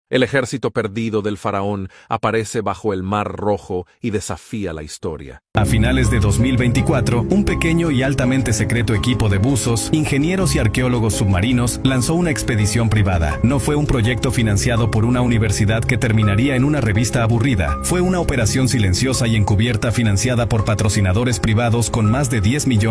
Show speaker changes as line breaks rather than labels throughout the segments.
El ejército perdido del faraón aparece bajo el Mar Rojo y desafía la historia.
A finales de 2024, un pequeño y altamente secreto equipo de buzos, ingenieros y arqueólogos submarinos lanzó una expedición privada. No fue un proyecto financiado por una universidad que terminaría en una revista aburrida. Fue una operación silenciosa y encubierta financiada por patrocinadores privados con más de $10 millones.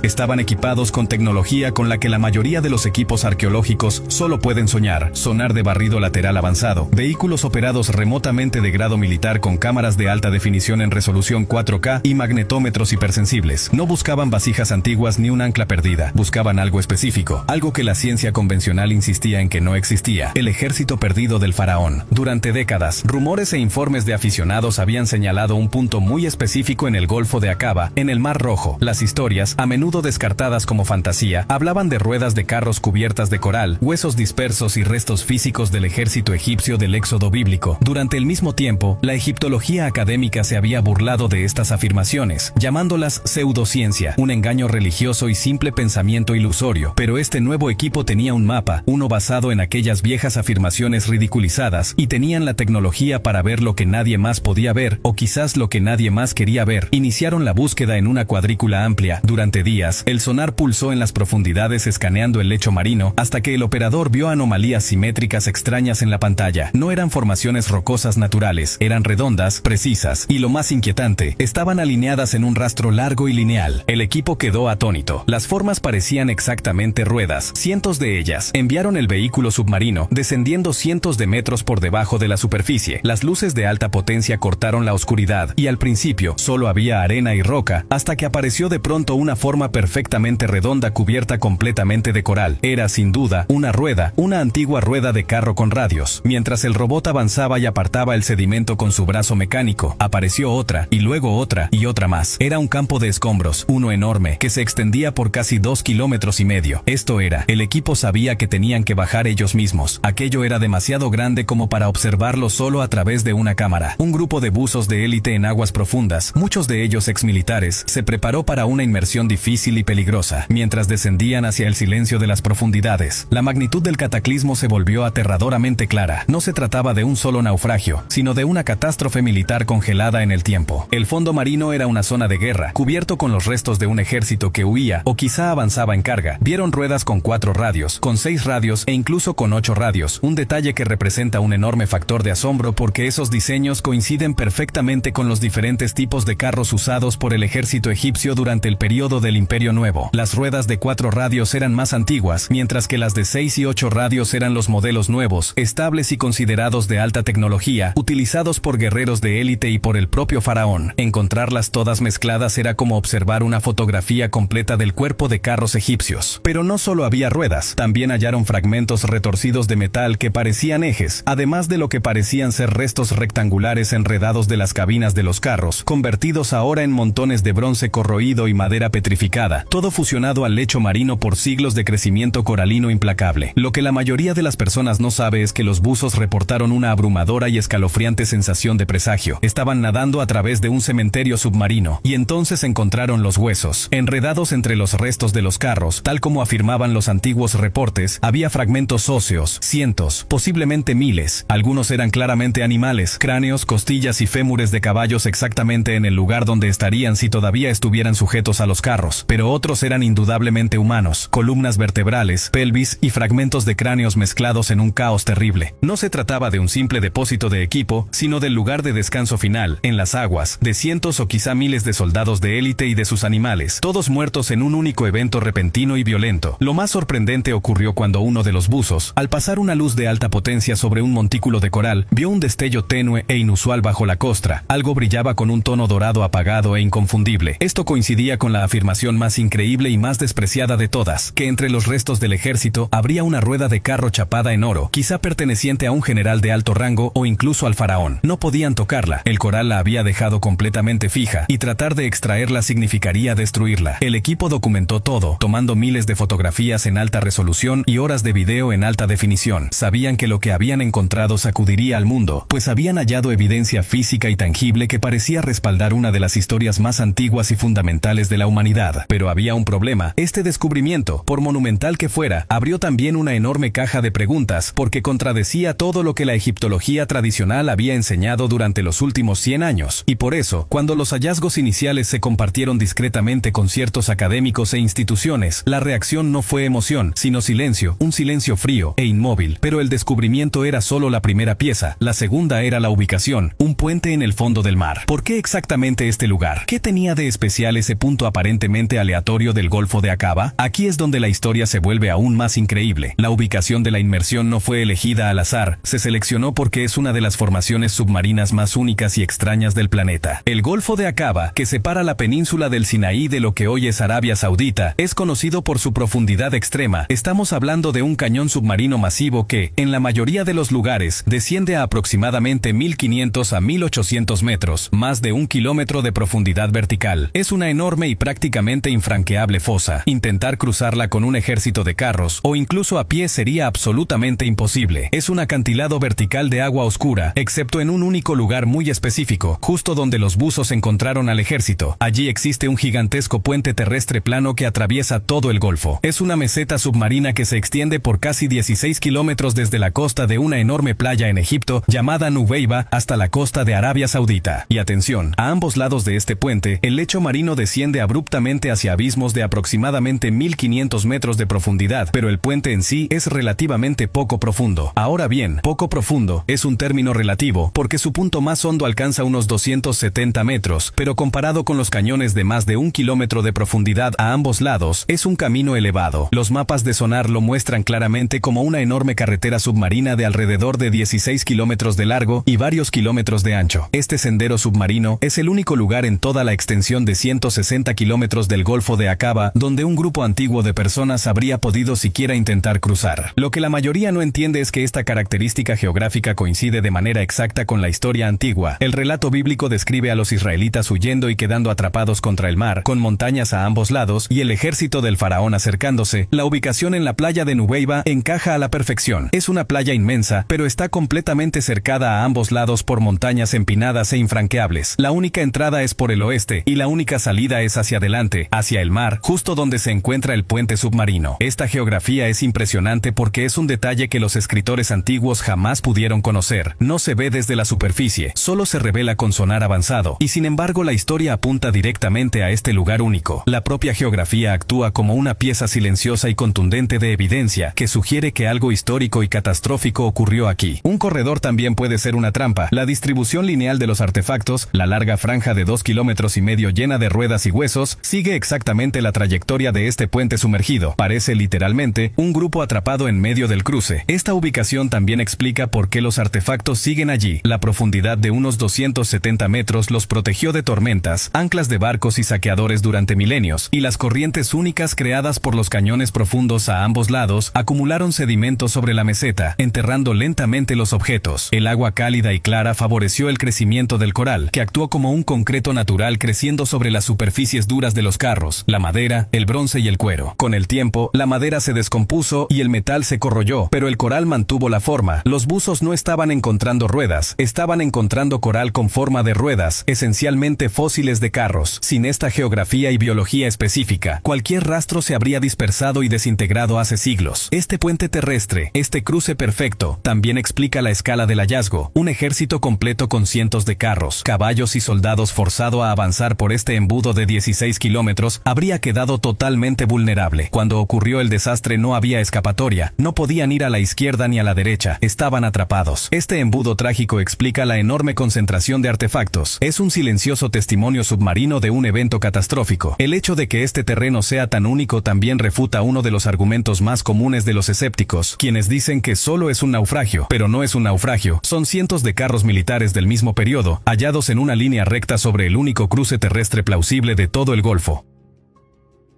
Estaban equipados con tecnología con la que la mayoría de los equipos arqueológicos solo pueden soñar: sonar de barrido lateral avanzado, vehículos operados remotamente de grado militar con cámaras de alta definición en resolución 4K y magnetómetros hipersensibles. No buscaban vasijas antiguas ni un ancla perdida, buscaban algo específico, algo que la ciencia convencional insistía en que no existía: el ejército perdido del faraón. Durante décadas, rumores e informes de aficionados habían señalado un punto muy específico en el Golfo de Aqaba, en el Mar Rojo. Las historias, a menudo descartadas como fantasía, hablaban de ruedas de carros cubiertas de coral, huesos dispersos y restos físicos del ejército egipcio del éxodo bíblico. Durante el mismo tiempo, la egiptología académica se había burlado de estas afirmaciones, llamándolas pseudociencia, un engaño religioso y simple pensamiento ilusorio. Pero este nuevo equipo tenía un mapa, uno basado en aquellas viejas afirmaciones ridiculizadas, y tenían la tecnología para ver lo que nadie más podía ver, o quizás lo que nadie más quería ver. Iniciaron la búsqueda en una cuadrícula amplia. Durante días, el sonar pulsó en las profundidades escaneando el lecho marino, hasta que el operador vio anomalías simétricas extrañas en la pantalla. No eran formaciones rocosas naturales, eran redondas, precisas, y lo más inquietante, estaban alineadas en un rastro largo y lineal. El equipo quedó atónito. Las formas parecían exactamente ruedas, cientos de ellas. Enviaron el vehículo submarino, descendiendo cientos de metros por debajo de la superficie. Las luces de alta potencia cortaron la oscuridad, y al principio solo había arena y roca, hasta que apareció de pronto una forma perfectamente redonda cubierta completamente de coral. Era sin duda una rueda, una antigua rueda de carro con radios. Mientras el robot avanzaba y apartaba el sedimento con su brazo mecánico, apareció otra, y luego otra, y otra más. Era un campo de escombros, uno enorme, que se extendía por casi 2,5 kilómetros. Esto era, el equipo sabía que tenían que bajar ellos mismos. Aquello era demasiado grande como para observarlo solo a través de una cámara. Un grupo de buzos de élite en aguas profundas, muchos de ellos exmilitares, se preparó para una inmersión difícil y peligrosa. Mientras descendían hacia el silencio de las profundidades, la magnitud del cataclismo se volvió aterradoramente clara. No se trataba de un solo naufragio, sino de una catástrofe militar congelada en el tiempo. El fondo marino era una zona de guerra, cubierto con los restos de un ejército que huía o quizá avanzaba en carga. Vieron ruedas con 4 radios, con 6 radios e incluso con 8 radios, un detalle que representa un enorme factor de asombro porque esos diseños coinciden perfectamente con los diferentes tipos de carros usados por el ejército egipcio durante el periodo del Imperio Nuevo. Las ruedas de 4 radios eran más antiguas, mientras que las de 6 y 8 radios eran los modelos nuevos, estables y considerados de alta tecnología, utilizados por guerreros de élite y por el propio faraón. Encontrarlas todas mezcladas era como observar una fotografía completa del cuerpo de carros egipcios. Pero no solo había ruedas, también hallaron fragmentos retorcidos de metal que parecían ejes, además de lo que parecían ser restos rectangulares enredados de las cabinas de los carros, convertidos ahora en montones de bronce corroído y madera petrificada, todo fusionado al lecho marino por siglos de crecimiento coralino implacable. Lo que la mayoría de las personas no sabe es que los buzos reportaron una abrumadora y escalofriante sensación de presagio. Estaban nadando a través de un cementerio submarino, y entonces encontraron los huesos. Enredados entre los restos de los carros, tal como afirmaban los antiguos reportes, había fragmentos óseos, cientos, posiblemente miles. Algunos eran claramente animales, cráneos, costillas y fémures de caballos exactamente en el lugar donde estarían si todavía estuvieran sujetos a los carros, pero otros eran indudablemente humanos, columnas vertebrales, pelvis y fragmentos de cráneos mezclados en un caos terrible. No se trataba de un simple depósito de equipo, sino del lugar de descanso final, en las aguas, de cientos o quizá miles de soldados de élite y de sus animales, todos muertos en un único evento repentino y violento. Lo más sorprendente ocurrió cuando uno de los buzos, al pasar una luz de alta potencia sobre un montículo de coral, vio un destello tenue e inusual bajo la costra. Algo brillaba con un tono dorado apagado e inconfundible. Esto coincidía con la afirmación más increíble y más despreciada de todas, que entre los restos del ejército habría una rueda de carro chapada en oro, quizá perteneciente a un general de alto rango o incluso al faraón. No podían tocarla. El coral la había dejado completamente completamente fija, y tratar de extraerla significaría destruirla. El equipo documentó todo, tomando miles de fotografías en alta resolución y horas de video en alta definición. Sabían que lo que habían encontrado sacudiría al mundo, pues habían hallado evidencia física y tangible que parecía respaldar una de las historias más antiguas y fundamentales de la humanidad. Pero había un problema. Este descubrimiento, por monumental que fuera, abrió también una enorme caja de preguntas, porque contradecía todo lo que la egiptología tradicional había enseñado durante los últimos 100 años. Y por eso, cuando los hallazgos iniciales se compartieron discretamente con ciertos académicos e instituciones, la reacción no fue emoción, sino silencio, un silencio frío e inmóvil. Pero el descubrimiento era solo la primera pieza. La segunda era la ubicación, un puente en el fondo del mar. ¿Por qué exactamente este lugar? ¿Qué tenía de especial ese punto aparentemente aleatorio del Golfo de Aqaba? Aquí es donde la historia se vuelve aún más increíble. La ubicación de la inmersión no fue elegida al azar, se seleccionó porque es una de las formaciones submarinas más únicas y extrañas del planeta. El Golfo de Aqaba, que separa la península del Sinaí de lo que hoy es Arabia Saudita, es conocido por su profundidad extrema. Estamos hablando de un cañón submarino masivo que, en la mayoría de los lugares, desciende a aproximadamente 1500 a 1800 metros, más de 1 kilómetro de profundidad vertical. Es una enorme y prácticamente infranqueable fosa. Intentar cruzarla con un ejército de carros, o incluso a pie, sería absolutamente imposible. Es un acantilado vertical de agua oscura, excepto en un único lugar muy específico, justo donde los buzos encontraron al ejército. Allí existe un gigantesco puente terrestre plano que atraviesa todo el golfo. Es una meseta submarina que se extiende por casi 16 kilómetros desde la costa de una enorme playa en Egipto, llamada Nubeiba, hasta la costa de Arabia Saudita. Y atención, a ambos lados de este puente, el lecho marino desciende abruptamente hacia abismos de aproximadamente 1500 metros de profundidad, pero el puente en sí es relativamente poco profundo. Ahora bien, poco profundo es un término relativo, porque su punto más hondo alcanza unos 270 metros, pero comparado con los cañones de más de 1 kilómetro de profundidad a ambos lados, es un camino elevado. Los mapas de sonar lo muestran claramente como una enorme carretera submarina de alrededor de 16 kilómetros de largo y varios kilómetros de ancho. Este sendero submarino es el único lugar en toda la extensión de 160 kilómetros del Golfo de Aqaba donde un grupo antiguo de personas habría podido siquiera intentar cruzar. Lo que la mayoría no entiende es que esta característica geográfica coincide de manera exacta con la historia antigua. El relato bíblico describe a los israelitas huyendo y quedando atrapados contra el mar, con montañas a ambos lados y el ejército del faraón acercándose. La ubicación en la playa de Nubeiba encaja a la perfección. Es una playa inmensa, pero está completamente cercada a ambos lados por montañas empinadas e infranqueables. La única entrada es por el oeste y la única salida es hacia adelante, hacia el mar, justo donde se encuentra el puente submarino. Esta geografía es impresionante porque es un detalle que los escritores antiguos jamás pudieron conocer. No se ve desde la superficie, solo se revela con sonar avanzado, y sin embargo la historia apunta directamente a este lugar único. La propia geografía actúa como una pieza silenciosa y contundente de evidencia que sugiere que algo histórico y catastrófico ocurrió aquí. Un corredor también puede ser una trampa. La distribución lineal de los artefactos, la larga franja de 2,5 kilómetros llena de ruedas y huesos, sigue exactamente la trayectoria de este puente sumergido. Parece literalmente un grupo atrapado en medio del cruce. Esta ubicación también explica por qué los artefactos siguen allí. La profundidad de unos 270 metros los protegió de tormentas, anclas de barcos y saqueadores durante milenios, y las corrientes únicas creadas por los cañones profundos a ambos lados acumularon sedimentos sobre la meseta, enterrando lentamente los objetos. El agua cálida y clara favoreció el crecimiento del coral, que actuó como un concreto natural creciendo sobre las superficies duras de los carros, la madera, el bronce y el cuero. Con el tiempo, la madera se descompuso y el metal se corroyó, pero el coral mantuvo la forma. Los buzos no estaban encontrando ruedas, estaban encontrando coral con forma de ruedas, esencialmente fósiles de carros. Sin esta geografía y biología específica, cualquier rastro se habría dispersado y desintegrado hace siglos. Este puente terrestre, este cruce perfecto, también explica la escala del hallazgo. Un ejército completo con cientos de carros, caballos y soldados forzado a avanzar por este embudo de 16 kilómetros habría quedado totalmente vulnerable. Cuando ocurrió el desastre no había escapatoria, no podían ir a la izquierda ni a la derecha, estaban atrapados. Este embudo trágico explica la enorme concentración de artefactos. Es un silencioso testimonio submarino de un evento catastrófico. El hecho de que este terreno sea tan único también refuta uno de los argumentos más comunes de los escépticos, quienes dicen que solo es un naufragio, pero no es un naufragio. Son cientos de carros militares del mismo periodo, hallados en una línea recta sobre el único cruce terrestre plausible de todo el Golfo.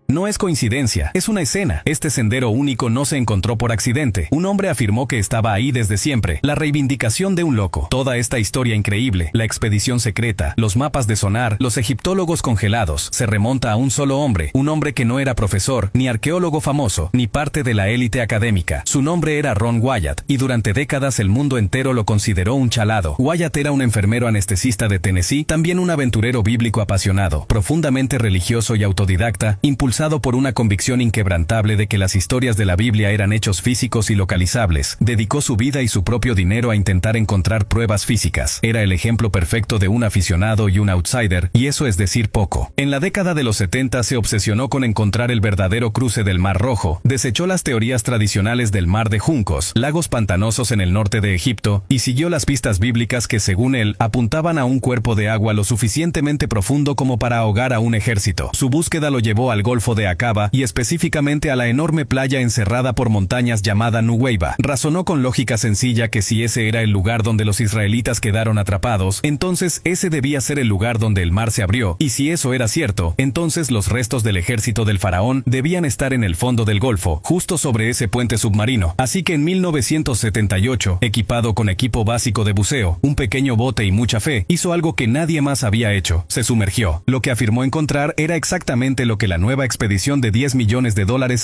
No es coincidencia, es una escena. Este sendero único no se encontró por accidente. Un hombre afirmó que estaba ahí desde siempre. La reivindicación de un loco. Toda esta historia increíble, la expedición secreta, los mapas de sonar, los egiptólogos congelados, se remonta a un solo hombre. Un hombre que no era profesor, ni arqueólogo famoso, ni parte de la élite académica. Su nombre era Ron Wyatt, y durante décadas el mundo entero lo consideró un chalado. Wyatt era un enfermero anestesista de Tennessee, también un aventurero bíblico apasionado, profundamente religioso y autodidacta, impulsado por una convicción inquebrantable de que las historias de la Biblia eran hechos físicos y localizables. Dedicó su vida y su propio dinero a intentar encontrar pruebas físicas. Era el ejemplo perfecto de un aficionado y un outsider, y eso es decir poco. En la década de los 70 se obsesionó con encontrar el verdadero cruce del Mar Rojo, desechó las teorías tradicionales del Mar de Juncos, lagos pantanosos en el norte de Egipto, y siguió las pistas bíblicas que, según él, apuntaban a un cuerpo de agua lo suficientemente profundo como para ahogar a un ejército. Su búsqueda lo llevó al Golfo de Aqaba y específicamente a la enorme playa encerrada por montañas llamada Nuweiba. Razonó con lógica sencilla que si ese era el lugar donde los israelitas quedaron atrapados, entonces ese debía ser el lugar donde el mar se abrió, y si eso era cierto, entonces los restos del ejército del faraón debían estar en el fondo del Golfo, justo sobre ese puente submarino. Así que en 1978, equipado con equipo básico de buceo, un pequeño bote y mucha fe, hizo algo que nadie más había hecho: se sumergió. Lo que afirmó encontrar era exactamente lo que la nueva expedición de $10 millones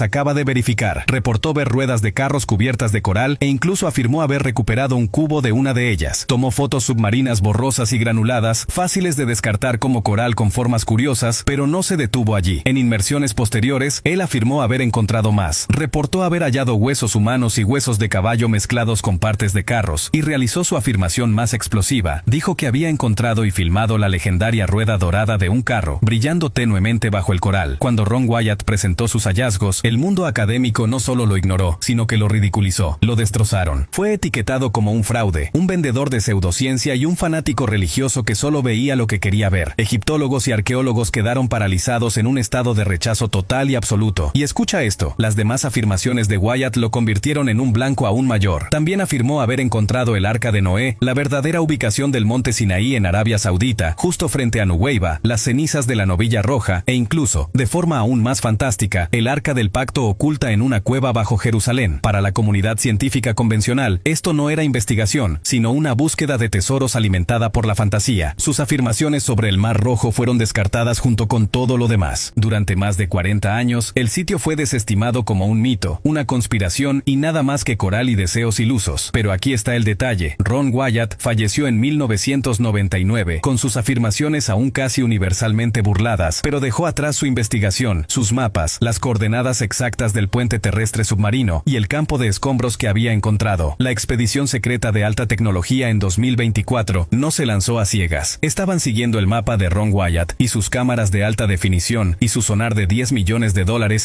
acaba de verificar. Reportó ver ruedas de carros cubiertas de coral e incluso afirmó haber recuperado un cubo de una de ellas. Tomó fotos submarinas borrosas y granuladas, fáciles de descartar como coral con formas curiosas, pero no se detuvo allí. En inmersiones posteriores, él afirmó haber encontrado más. Reportó haber hallado huesos humanos y huesos de caballo mezclados con partes de carros, y realizó su afirmación más explosiva. Dijo que había encontrado y filmado la legendaria rueda dorada de un carro, brillando tenuemente bajo el coral. Cuando Ron Wyatt presentó sus hallazgos, el mundo académico no solo lo ignoró, sino que lo ridiculizó. Lo destrozaron. Fue etiquetado como un fraude, un vendedor de pseudociencia y un fanático religioso que solo veía lo que quería ver. Egiptólogos y arqueólogos quedaron paralizados en un estado de rechazo total y absoluto. Y escucha esto, las demás afirmaciones de Wyatt lo convirtieron en un blanco aún mayor. También afirmó haber encontrado el Arca de Noé, la verdadera ubicación del monte Sinaí en Arabia Saudita, justo frente a Nuweiba, las cenizas de la novilla roja, e incluso, de forma aún más fantástica, el Arca del Pacto oculta en una cueva bajo Jerusalén. Para la comunidad científica convencional, esto no era investigación, sino una búsqueda de tesoros alimentada por la fantasía. Sus afirmaciones sobre el Mar Rojo fueron descartadas junto con todo lo demás. Durante más de 40 años, el sitio fue desestimado como un mito, una conspiración y nada más que coral y deseos ilusos. Pero aquí está el detalle. Ron Wyatt falleció en 1999, con sus afirmaciones aún casi universalmente burladas, pero dejó atrás su investigación, sus mapas, las coordenadas exactas del puente terrestre submarino y el campo de escombros que había encontrado. La expedición secreta de alta tecnología en 2024 no se lanzó a ciegas. Estaban siguiendo el mapa de Ron Wyatt y sus cámaras de alta definición y su sonar de $10 millones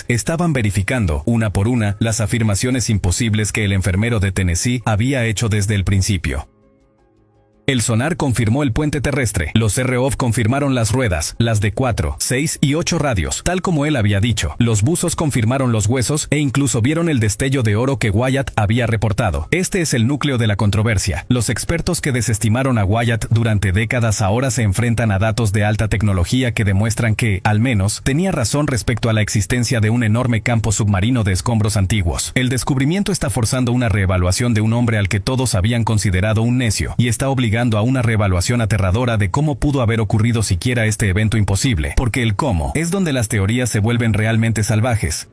estaban verificando, una por una, las afirmaciones imposibles que el enfermero de Tennessee había hecho desde el principio. El sonar confirmó el puente terrestre. Los ROV confirmaron las ruedas, las de 4, 6 y 8 radios, tal como él había dicho. Los buzos confirmaron los huesos e incluso vieron el destello de oro que Wyatt había reportado. Este es el núcleo de la controversia. Los expertos que desestimaron a Wyatt durante décadas ahora se enfrentan a datos de alta tecnología que demuestran que, al menos, tenía razón respecto a la existencia de un enorme campo submarino de escombros antiguos. El descubrimiento está forzando una reevaluación de un hombre al que todos habían considerado un necio, y está obligando a una reevaluación aterradora de cómo pudo haber ocurrido siquiera este evento imposible, porque el cómo es donde las teorías se vuelven realmente salvajes.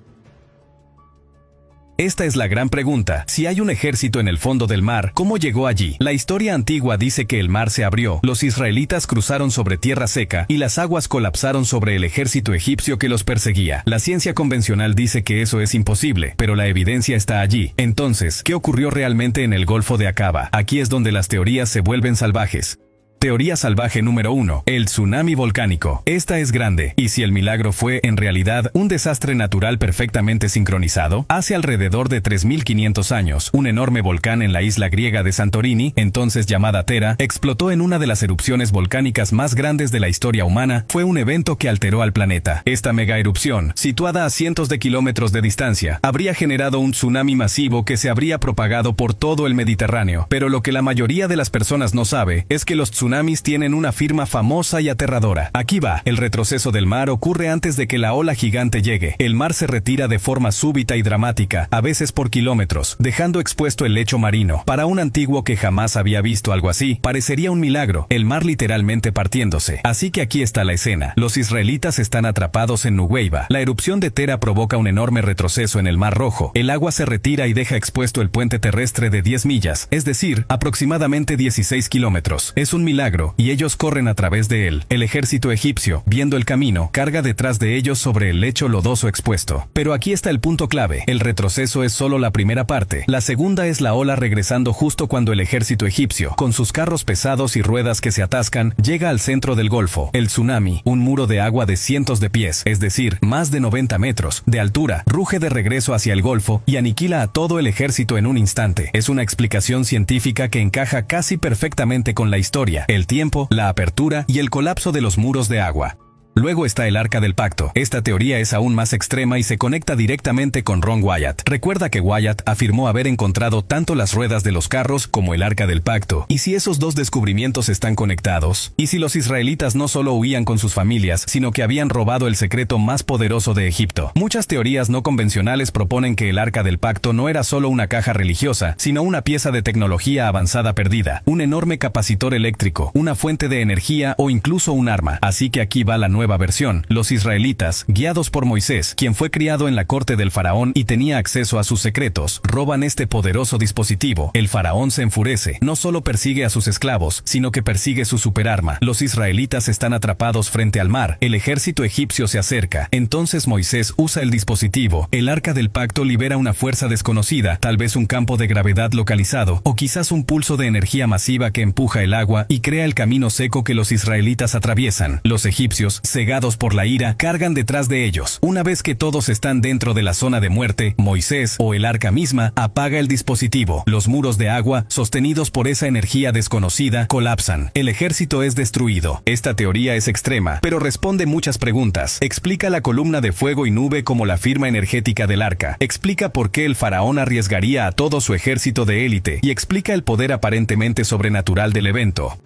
Esta es la gran pregunta. Si hay un ejército en el fondo del mar, ¿cómo llegó allí? La historia antigua dice que el mar se abrió, los israelitas cruzaron sobre tierra seca y las aguas colapsaron sobre el ejército egipcio que los perseguía. La ciencia convencional dice que eso es imposible, pero la evidencia está allí. Entonces, ¿qué ocurrió realmente en el Golfo de Aqaba? Aquí es donde las teorías se vuelven salvajes. Teoría salvaje número 1. El tsunami volcánico. Esta es grande, y si el milagro fue, en realidad, un desastre natural perfectamente sincronizado, hace alrededor de 3.500 años, un enorme volcán en la isla griega de Santorini, entonces llamada Thera, explotó en una de las erupciones volcánicas más grandes de la historia humana. Fue un evento que alteró al planeta. Esta mega erupción, situada a cientos de kilómetros de distancia, habría generado un tsunami masivo que se habría propagado por todo el Mediterráneo. Pero lo que la mayoría de las personas no sabe, es que los tsunamis tsunamis tienen una firma famosa y aterradora. Aquí va. El retroceso del mar ocurre antes de que la ola gigante llegue. El mar se retira de forma súbita y dramática, a veces por kilómetros, dejando expuesto el lecho marino. Para un antiguo que jamás había visto algo así, parecería un milagro, el mar literalmente partiéndose. Así que aquí está la escena. Los israelitas están atrapados en Nuweiba. La erupción de Tera provoca un enorme retroceso en el Mar Rojo. El agua se retira y deja expuesto el puente terrestre de 10 millas, es decir, aproximadamente 16 kilómetros. Es un milagro, y ellos corren a través de él. El ejército egipcio, viendo el camino, carga detrás de ellos sobre el lecho lodoso expuesto. Pero aquí está el punto clave. El retroceso es solo la primera parte. La segunda es la ola regresando justo cuando el ejército egipcio, con sus carros pesados y ruedas que se atascan, llega al centro del golfo. El tsunami, un muro de agua de cientos de pies, es decir, más de 90 metros, de altura, ruge de regreso hacia el golfo y aniquila a todo el ejército en un instante. Es una explicación científica que encaja casi perfectamente con la historia, el tiempo, la apertura y el colapso de los muros de agua. Luego está el Arca del Pacto. Esta teoría es aún más extrema y se conecta directamente con Ron Wyatt. Recuerda que Wyatt afirmó haber encontrado tanto las ruedas de los carros como el Arca del Pacto. ¿Y si esos dos descubrimientos están conectados? ¿Y si los israelitas no solo huían con sus familias, sino que habían robado el secreto más poderoso de Egipto? Muchas teorías no convencionales proponen que el Arca del Pacto no era solo una caja religiosa, sino una pieza de tecnología avanzada perdida, un enorme capacitor eléctrico, una fuente de energía o incluso un arma. Así que aquí va la nueva versión. Los israelitas, guiados por Moisés, quien fue criado en la corte del faraón y tenía acceso a sus secretos, roban este poderoso dispositivo. El faraón se enfurece. No solo persigue a sus esclavos, sino que persigue su superarma. Los israelitas están atrapados frente al mar. El ejército egipcio se acerca. Entonces Moisés usa el dispositivo. El Arca del Pacto libera una fuerza desconocida, tal vez un campo de gravedad localizado, o quizás un pulso de energía masiva que empuja el agua y crea el camino seco que los israelitas atraviesan. Los egipcios, cegados por la ira, cargan detrás de ellos. Una vez que todos están dentro de la zona de muerte, Moisés, o el arca misma, apaga el dispositivo. Los muros de agua, sostenidos por esa energía desconocida, colapsan. El ejército es destruido. Esta teoría es extrema, pero responde muchas preguntas. Explica la columna de fuego y nube como la firma energética del arca. Explica por qué el faraón arriesgaría a todo su ejército de élite. Y explica el poder aparentemente sobrenatural del evento.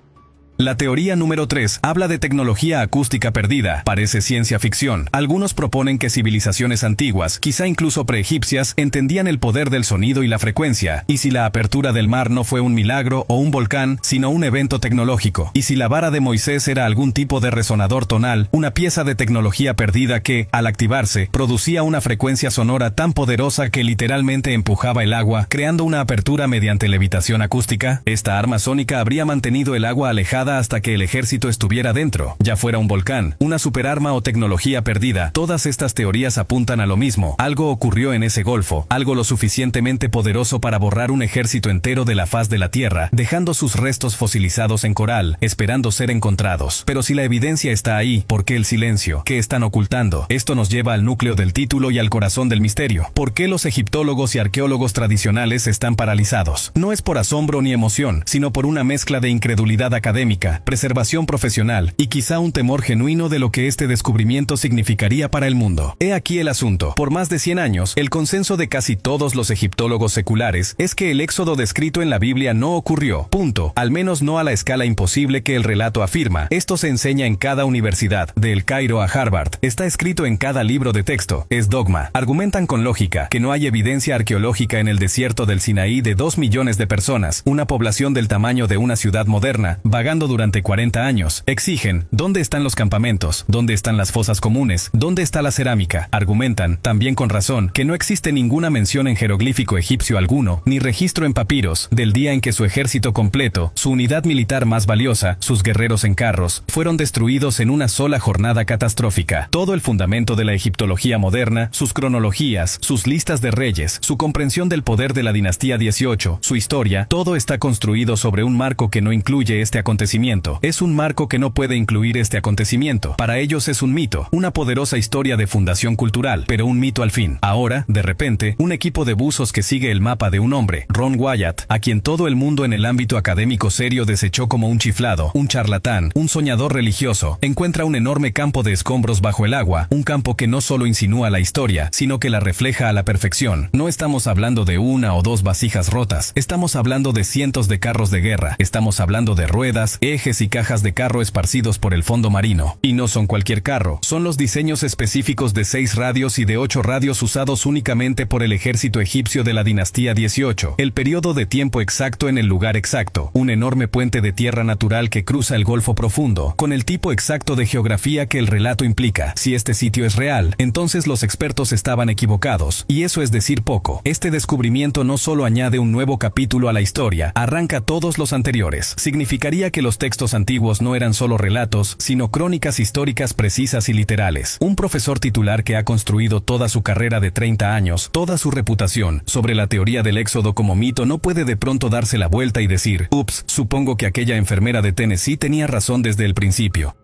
La teoría número 3 habla de tecnología acústica perdida. Parece ciencia ficción. Algunos proponen que civilizaciones antiguas, quizá incluso preegipcias, entendían el poder del sonido y la frecuencia. Y si la apertura del mar no fue un milagro o un volcán, sino un evento tecnológico. Y si la vara de Moisés era algún tipo de resonador tonal, una pieza de tecnología perdida que, al activarse, producía una frecuencia sonora tan poderosa que literalmente empujaba el agua, creando una apertura mediante levitación acústica. Esta arma sónica habría mantenido el agua alejada hasta que el ejército estuviera dentro, ya fuera un volcán, una superarma o tecnología perdida. Todas estas teorías apuntan a lo mismo. Algo ocurrió en ese golfo, algo lo suficientemente poderoso para borrar un ejército entero de la faz de la tierra, dejando sus restos fosilizados en coral, esperando ser encontrados. Pero si la evidencia está ahí, ¿por qué el silencio? ¿Qué están ocultando? Esto nos lleva al núcleo del título y al corazón del misterio. ¿Por qué los egiptólogos y arqueólogos tradicionales están paralizados? No es por asombro ni emoción, sino por una mezcla de incredulidad académica, preservación profesional y quizá un temor genuino de lo que este descubrimiento significaría para el mundo. He aquí el asunto. Por más de 100 años, el consenso de casi todos los egiptólogos seculares es que el éxodo descrito en la Biblia no ocurrió. Punto. Al menos no a la escala imposible que el relato afirma. Esto se enseña en cada universidad, de El Cairo a Harvard. Está escrito en cada libro de texto. Es dogma. Argumentan con lógica que no hay evidencia arqueológica en el desierto del Sinaí de 2 millones de personas, una población del tamaño de una ciudad moderna, vagando durante 40 años. Exigen, ¿dónde están los campamentos? ¿Dónde están las fosas comunes? ¿Dónde está la cerámica? Argumentan, también con razón, que no existe ninguna mención en jeroglífico egipcio alguno, ni registro en papiros, del día en que su ejército completo, su unidad militar más valiosa, sus guerreros en carros, fueron destruidos en una sola jornada catastrófica. Todo el fundamento de la egiptología moderna, sus cronologías, sus listas de reyes, su comprensión del poder de la dinastía 18, su historia, todo está construido sobre un marco que no incluye este acontecimiento. Es un marco que no puede incluir este acontecimiento. Para ellos es un mito, una poderosa historia de fundación cultural, pero un mito al fin. Ahora, de repente, un equipo de buzos que sigue el mapa de un hombre, Ron Wyatt, a quien todo el mundo en el ámbito académico serio desechó como un chiflado, un charlatán, un soñador religioso, encuentra un enorme campo de escombros bajo el agua, un campo que no solo insinúa la historia, sino que la refleja a la perfección. No estamos hablando de una o dos vasijas rotas, estamos hablando de cientos de carros de guerra, estamos hablando de ruedas, ejes y cajas de carro esparcidos por el fondo marino. Y no son cualquier carro, son los diseños específicos de 6 radios y de 8 radios usados únicamente por el ejército egipcio de la dinastía 18. El periodo de tiempo exacto en el lugar exacto. Un enorme puente de tierra natural que cruza el Golfo Profundo, con el tipo exacto de geografía que el relato implica. Si este sitio es real, entonces los expertos estaban equivocados, y eso es decir poco. Este descubrimiento no solo añade un nuevo capítulo a la historia, arranca todos los anteriores. Significaría que los textos antiguos no eran solo relatos, sino crónicas históricas precisas y literales. Un profesor titular que ha construido toda su carrera de 30 años, toda su reputación, sobre la teoría del éxodo como mito no puede de pronto darse la vuelta y decir, ups, supongo que aquella enfermera de Tennessee tenía razón desde el principio.